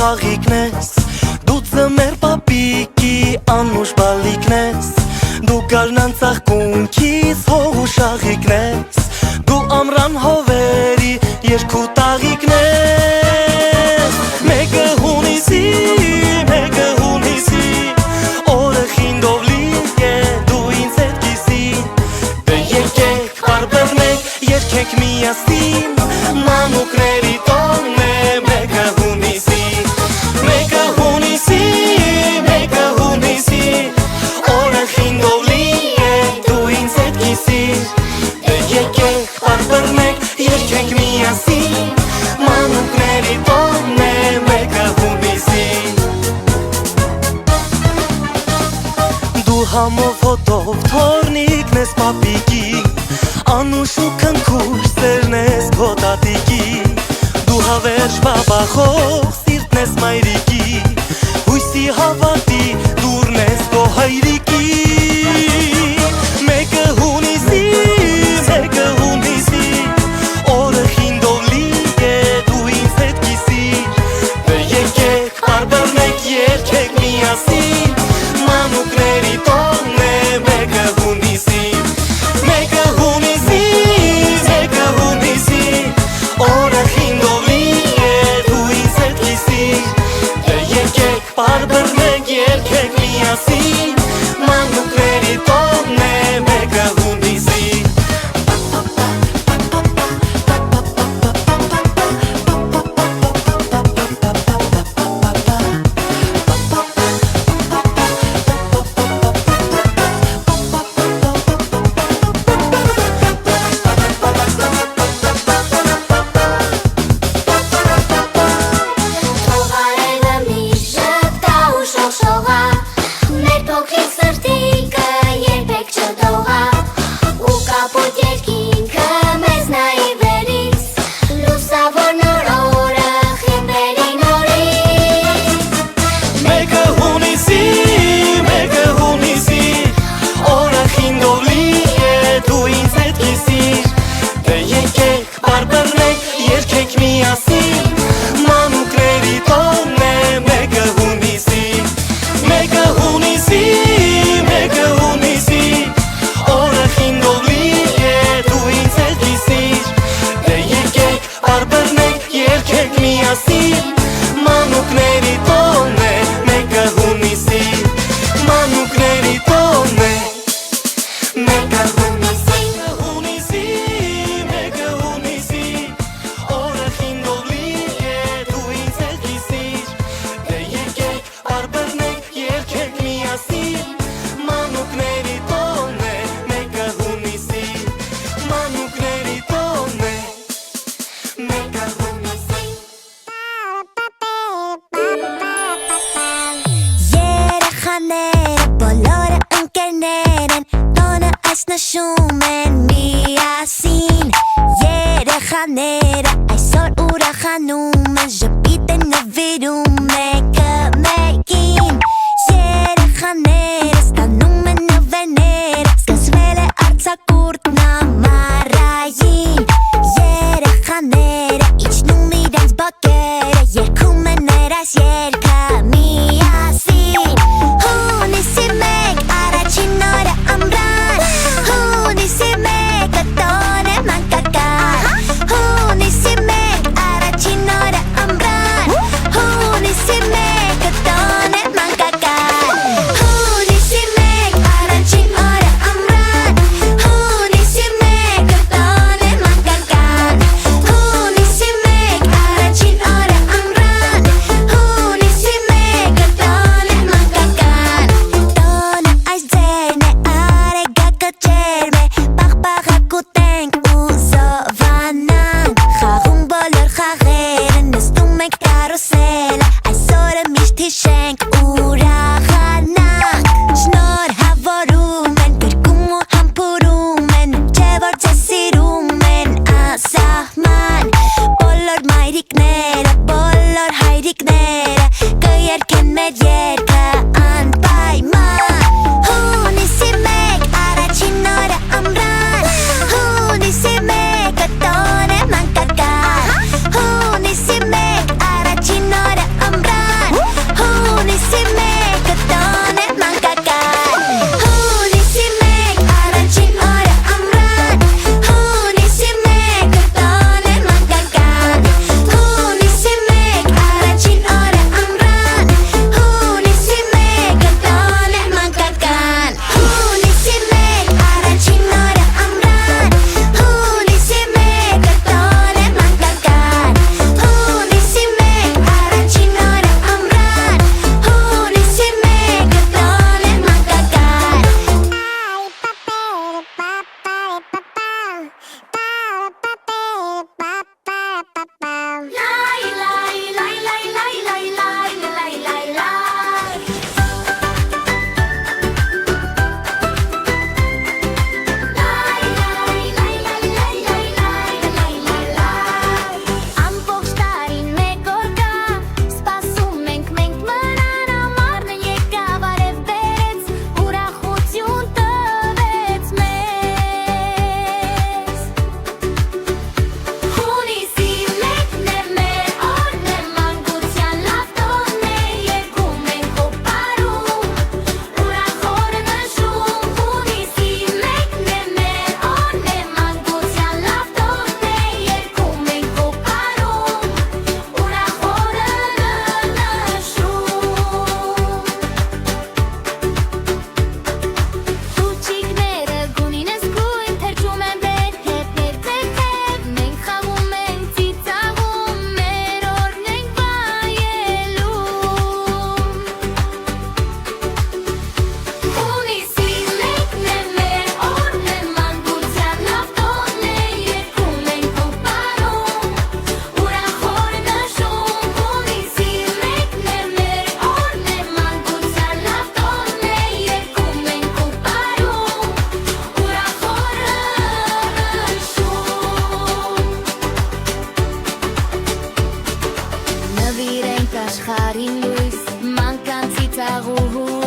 խաղիկն ես Դու ծմեր պապիկի անուշ բալիկն ես Դու գարնան ծաղկունքիս հող ու շաղիկն ես Դու ամրան հովերի երկու տաղիկն ես Մեկը հունիսի, մեկը հունիսի Օրը խինդով լի է դու ինձ հետ կիսին Դե եկեք բարբերնեք, երկեք միասին Մանուկների տոնն է մեկը հունիսի Մեկը հունիսի, մեկը հունիսի Օրը խինդով լի է դու ինձ հետ կիսին Դե եկեք բարբերնեք, երկեք միասին Մանուկների տոնն է մեկը հունիսի Դու համով հոտով թորնիկն ես պապիկի Անուշ ու քնքուշ սերն ես քո տատիկի Դու հավերժ բաբախող սիրտն ես մայրիկի Հույսի հավատի դուրն ես քո հայրիկի Մեկը հունիսի, մեկը հունիսի Օրը խինդով լի է դու ինձ հետ կիսիր Դե եկեք բարբերնեք, երկեք միասին Մանուկների տոնն է մեկը հունիսի Մեկը հունիսի, մեկը հունիսի Օրը խինդով լի է դու ինձ հետ կիսիր Դե եկեք բարբերնեք, երկեք միասին Մանուկների տոնն է մեկը հունիսի Մանուկների տոնն է մեկը հունիսի Մանուկների տոնն է մեկը հունիսի Հունիսի, մեկը հունիսի Օրը խինդով լի է դու ինձ հետ կիսիր Դե եկեք բարբերնեք, երկեք միասին Մանուկների տոնն է մեկը հունիսի Մանուկների տոնն է մեկը հունիսի Երեխաները բոլորը ընկերներ են Տոնը այս նշում են միասին Երեխաները այսօր ուրախանում են Ժպիտ են նվիրում մեկը մեկին Երեխաները ստանում են նվերները Սկսվել է արձակուրդն ամառային Երեխաները իջնում իրենց բակերը Երգում են մեր այս երգը միասին Հունիսի մեկ առաջին օրը ամռան Հունիսի մեկը տոն է մանկական Հունիսի մեկ առաջին օրը ամռան Հունիսի մեկը տոն է մանկական Հունիսի մեկ առաջին օրը ամռան Հունիսի մեկը տոն է մանկական Հունիսի մեկ առաջին օրը ամռան Հունիսի մեկը տոն է մանկական Տոնը այս ձերն է արեգակը ջերմ է Պաղպաղակուտենք ու զովանանք Խաղում բոլոր խաղերը նստում ենք կարուսելը Այսօրը միշտ հիշենք ուրախանանք Շնորհավորում են, գրկում ու համբուրում են Չէ որ ձեզ սիրում են անսահման Բոլոր մայրիկները, բոլոր հայրիկները Կերգեն մեր երգը անպայման Հունիսի մեկ առաջին օրը ամռան Հունիսի մեկը տոն է մանկական Հունիսի մեկ առաջին օրը ամռան աշխարհին լույս, մանկան ծիծաղ ու